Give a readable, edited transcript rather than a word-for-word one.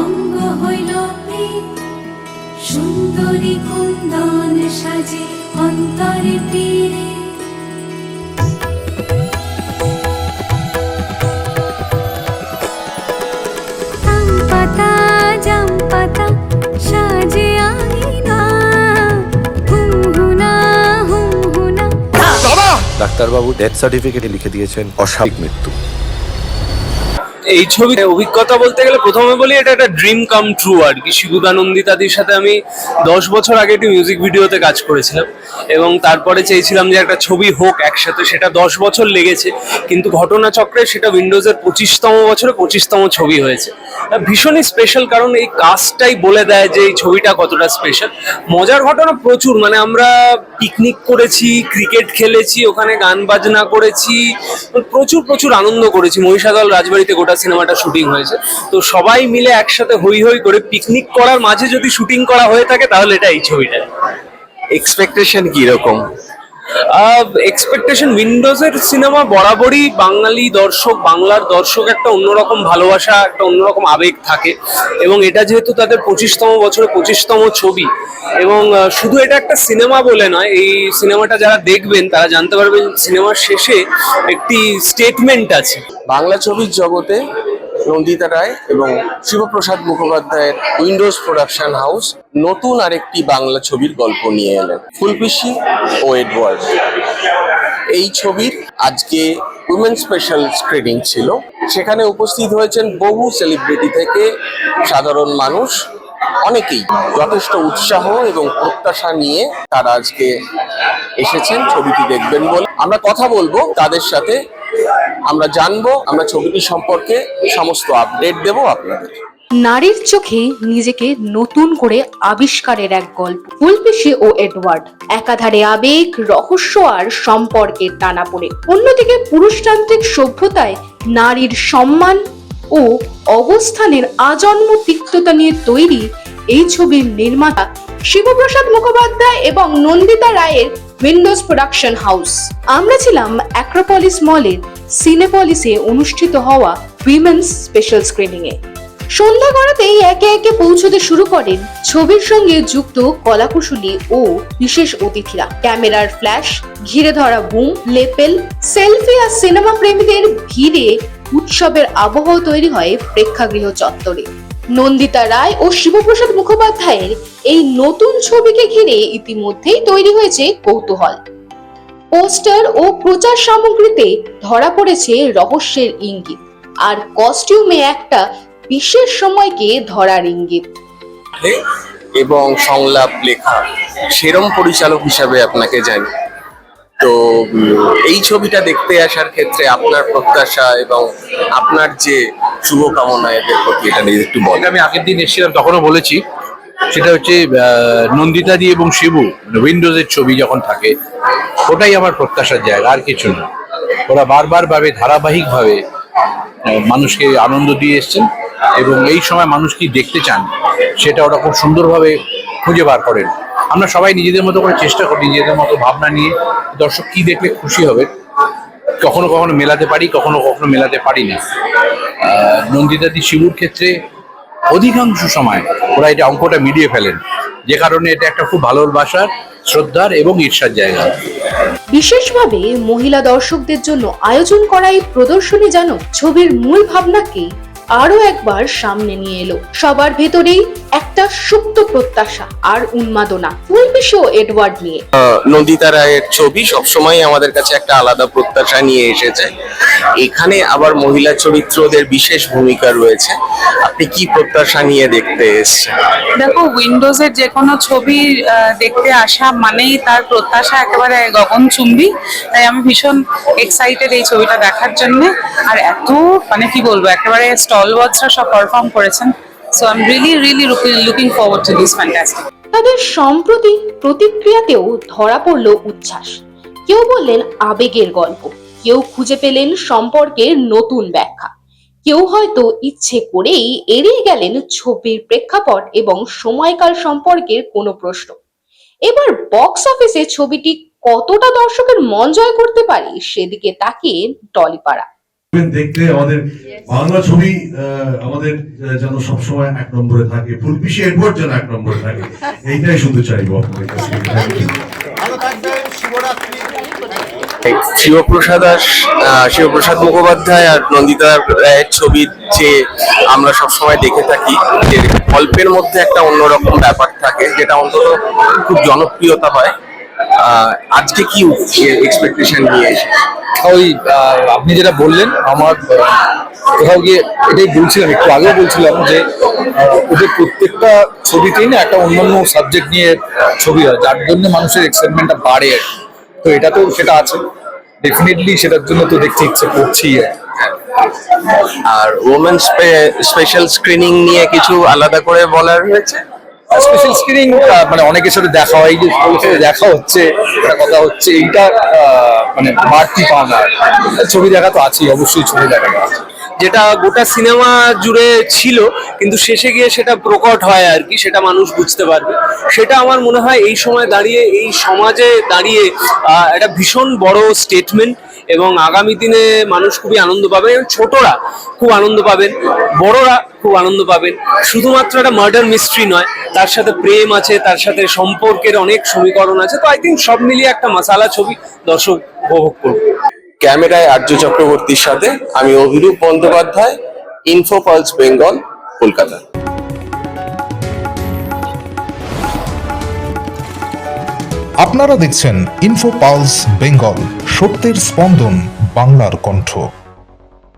অঙ্গ হইল সুন্দরী কুন্দন সাজে অন্তরে তীরে। আম পাতা জাম পাতা সাজে আঙিনা, হুম হুনা হুম হুনা। ডাক্তারবাবু ডেথ সার্টিফিকেটে লিখে দিয়েছেন অস্বাভাবিক মৃত্যু। এই ছবির অভিজ্ঞতা বলতে গেলে প্রথমে বলি এটা একটা ড্রিম কাম ট্রু আর কি। শিবুদা নন্দিতাদির সাথে আমি 10 বছর আগে একটি মিউজিক ভিডিওতে কাজ করেছিলাম এবং তারপরে চেয়েছিলাম যে একটা ছবি হোক একসাথে। সেটা 10 বছর লেগেছে, কিন্তু ঘটনাচক্রে সেটা উইন্ডোজের 25তম বছরে 25তম ছবি হয়েছে। ভীষণই স্পেশাল, কারণ এই কাজটাই বলে দেয় যে এই ছবিটা কতটা স্পেশাল। মজার ঘটনা প্রচুর, মানে আমরা পিকনিক করেছি, ক্রিকেট খেলেছি, ওখানে গান বাজনা করেছি, প্রচুর প্রচুর আনন্দ করেছি। মহিষাদল রাজবাড়িতে গোটা সিনেমাটা শুটিং হয়েছে। তো সবাই মিলে একসাথে হই হই করে পিকনিক করার মাঝে যদি শুটিং করা হয়ে থাকে তাহলে এটা এই ছবিটা। এক্সপেকটেশন কিরকম? এক্সপেকটেশন, উইন্ডোজের সিনেমা বরাবরই বাঙালি দর্শক, বাংলার দর্শক একটা অন্যরকম ভালোবাসা, একটা অন্যরকম আবেগ থাকে। এবং এটা যেহেতু তাদের 25তম বছরে 25তম ছবি, এবং শুধু এটা একটা সিনেমা বলে নয়, এই সিনেমাটা যারা দেখবেন তারা জানতে পারবেন সিনেমার শেষে একটি স্টেটমেন্ট আছে। বাংলা ছবির জগতে নন্দিতা রায় এবং শিবপ্রসাদ মুখোপাধ্যায়ের উইন্ডোজ প্রোডাকশন হাউস নতুন আরেকটি বাংলা ছবির গল্প নিয়ে এলেন, ফুলপিসি ও এডওয়ার্ড। এই ছবির আজকে উইমেন স্পেশাল স্ক্রিনিং ছিল। সেখানে উপস্থিত হয়েছেন বহু সেলিব্রিটি থেকে সাধারণ মানুষ, অনেকেই যথেষ্ট উৎসাহ এবং প্রত্যাশা নিয়ে তারা আজকে এসেছেন ছবিটি দেখবেন বলে। আমরা কথা বলবো তাদের সাথে, আমরা জানবো, আমরা ছবিটি সম্পর্কে সমস্ত আপডেট দেব আপনাদের। নারীর চোখে নিজেকে নতুন করে আবিষ্কারের এক গল্প, ফুলপিসি ও এডওয়ার্ড। একাধারে আবেগ, রহস্য আর সম্পর্কের টানাপোড়েন, অন্যদিকে পুরুষতান্ত্রিক সভ্যতায় নারীর সম্মান ও অবস্থানের আজন্ম তিক্ততা নিয়ে তৈরি এই ছবির নির্মাতা শিবপ্রসাদ মুখোপাধ্যায় এবং নন্দিতা রায়ের উইন্ডোজ প্রোডাকশন হাউস। আমরা ছিলাম অ্যাক্রোপলিস মলের সিনেপলিসে অনুষ্ঠিত হওয়া উইমেন্স স্পেশাল স্ক্রিনিং এ। সন্ধ্যা গড়াতেই একে একে পৌঁছতে শুরু করেন ছবির সঙ্গে যুক্ত কলাকুশলী ও বিশেষ অতিথিরা। ক্যামেরার ফ্ল্যাশ, ঘিরে ধরা বুম, লেপেল, সেলফি আর সিনেমা প্রেমীদের ভিড়ে উৎসবের আবহ তৈরি হয় প্রেক্ষাগৃহ চত্বরে। নন্দিতা রায় ও শিবপ্রসাদ মুখোপাধ্যায়ের এই নতুন ছবিকে ঘিরে ইতিমধ্যেই তৈরি হয়েছে কৌতূহল। পোস্টার ও প্রচার সামগ্রীতে ধরা পড়েছে রহস্যের ইঙ্গিত, আর কস্টিউমে একটা বিশেষ সময়কে ধরার ইঙ্গিত এবং সংলাপ লেখা সেরম পরিচালক হিসাবে আপনাকে জানি। তো এই ছবিটা দেখতে আসার ক্ষেত্রে আপনার প্রত্যাশা এবং আপনার যে শুভকামনা এদের প্রতি এটা নিয়ে একটু বলেন। আমি আগের দিন এসেছিলাম, তখনও বলেছি, সেটা হচ্ছে নন্দিতা দি এবং শিবু উইন্ডোজের ছবি যখন থাকে ওটাই আমার প্রত্যাশার জায়গা, আর কিছু না। ওরা বারবার ভাবে ধারাবাহিকভাবে মানুষকে আনন্দ দিয়ে এসছেন এবং এই সময় মানুষ কি দেখতে চান সেটা ওরা খুব সুন্দরভাবে খুঁজে বার করেন। আমরা সবাই নিজেদের মতো করে চেষ্টা করি, নিজেদের মতো ভাবনা নিয়ে দর্শক কি দেখলে খুশি হবে। কখনো কখনো মেলাতে পারি, কখনো কখনো মেলাতে পারি না। নন্দিতাদি শিবুর ক্ষেত্রে অধিকাংশ সময় ওরা এটা অঙ্কটা মিলিয়ে ফেলেন, যে কারণে এটা একটা খুব ভালোবাসার, শ্রদ্ধার এবং ঈর্ষার জায়গা। বিশেষভাবে মহিলা দর্শকদের জন্য আয়োজন করা এই প্রদর্শনী যেন ছবির মূল ভাবনাকে আরো একবার সামনে নিয়ে এলো। সবার ভেতরেই একটা সুপ্ত প্রত্যাশা আর উন্মাদনা ফুলপিসি ও এডওয়ার্ড নিয়ে। নন্দিতা রায়ের ছবি সবসময় আমাদের কাছে একটা আলাদা প্রত্যাশা নিয়ে এসেছে। এখানে আবার মহিলা চরিত্রদের বিশেষ ভূমিকা রয়েছে। আপনি কি প্রত্যাশা নিয়ে দেখতে এসেছেন? দেখো, উইন্ডোজের যে কোনো ছবি দেখতে আসা মানেই তার প্রত্যাশা একেবারে গগনচুম্বী। তাই আমি ভীষণ এক্সাইটেড এই ছবিটা দেখার জন্য। আর এত মানে কি বলবো, একেবারে স্টলওয়ার্ডসরা সব পারফর্ম করেছেন। So I am really looking forward to this fantastic. তাদের সম্প্রতি প্রতিক্রিয়াতেও ধরা পড়লো উচ্ছ্বাস। কেউ বললেন আবেগের গল্প, কেউ খুঁজে পেলেন সম্পর্কের নতুন ব্যাখ্যা, কেউ হয়তো ইচ্ছে করেই এড়িয়ে গেলেন ছবির প্রেক্ষাপট এবং সময়কাল সম্পর্কের কোনো প্রশ্ন। এবার বক্স অফিসে ছবিটি কতটা দর্শকের মন জয় করতে পারে সেদিকে তাকিয়ে টলিপাড়া। দেখতে আমাদের বাংলা ছবি আমাদের যেন সবসময় 1 নম্বরে থাকে, ফুলপিসি এডওয়ার্ড যেন 1 নম্বরে থাকে, এইটাই শুধু চাইবো আপনাদের কাছে। শিবপ্রসাদ মুখোপাধ্যায় আর নন্দিতা রায়ের ছবির যে আমরা সবসময় দেখে থাকি যে গল্পের মধ্যে একটা অন্যরকম ব্যাপার থাকে, যেটা অন্তত খুব জনপ্রিয়তা হয়। আজকে কি এক্সপেকটেশন নিয়ে এসে ওই আপনি যেটা বললেন, আমার কোথাও গিয়ে এটাই বলছিলাম, একটু আগেও বলছিলাম যে ওদের প্রত্যেকটা ছবিতেই না একটা অন্যান্য সাবজেক্ট নিয়ে ছবি হয়, যার জন্য মানুষের এক্সাইটমেন্টটা বাড়ে। তো এটা তো সেটা আছে, ডেফিনেটলি সেটার জন্য তো দেখতে ইচ্ছে করছি। আর ওমেন স্পেশাল স্ক্রিনিং নিয়ে কিছু আলাদা করে বলার হয়েছে? স্পেশাল স্ক্রিনিং মানে অনেকের সাথে দেখা হয়, যে দেখা হচ্ছে, একটা কথা হচ্ছে, এইটা মানে বাড়তি পাওনা। ছবি দেখা তো আছেই, অবশ্যই ছবি দেখা আছে, যেটা গোটা সিনেমা জুড়ে ছিল কিন্তু শেষে গিয়ে সেটা প্রকট হয় আর কি, সেটা মানুষ বুঝতে পারবে। সেটা আমার মনে হয় এই সময় দাঁড়িয়ে, এই সমাজে দাঁড়িয়ে একটা ভীষণ বড় স্টেটমেন্ট, এবং আগামী দিনে মানুষ খুবই আনন্দ পাবে। ছোটরা খুব আনন্দ পাবেন, বড়রা খুব আনন্দ পাবেন। শুধুমাত্র একটা মার্ডার মিস্ট্রি নয়, তার সাথে প্রেম আছে, তার সাথে সম্পর্কের অনেক সমীকরণ আছে। তো আই থিঙ্ক সব মিলিয়ে একটা মাসালা ছবি দর্শক উপভোগ করবে। ক্যামেরায় আর্য চক্রবর্তীর সাথে আমি অভিরূপ বন্দ্যোপাধ্যায়, ইনফো পালস বেঙ্গল, কলকাতা। আপনারা দেখছেন ইনফো পালস বেঙ্গল, সত্যের স্পন্দন, বাংলার কণ্ঠ।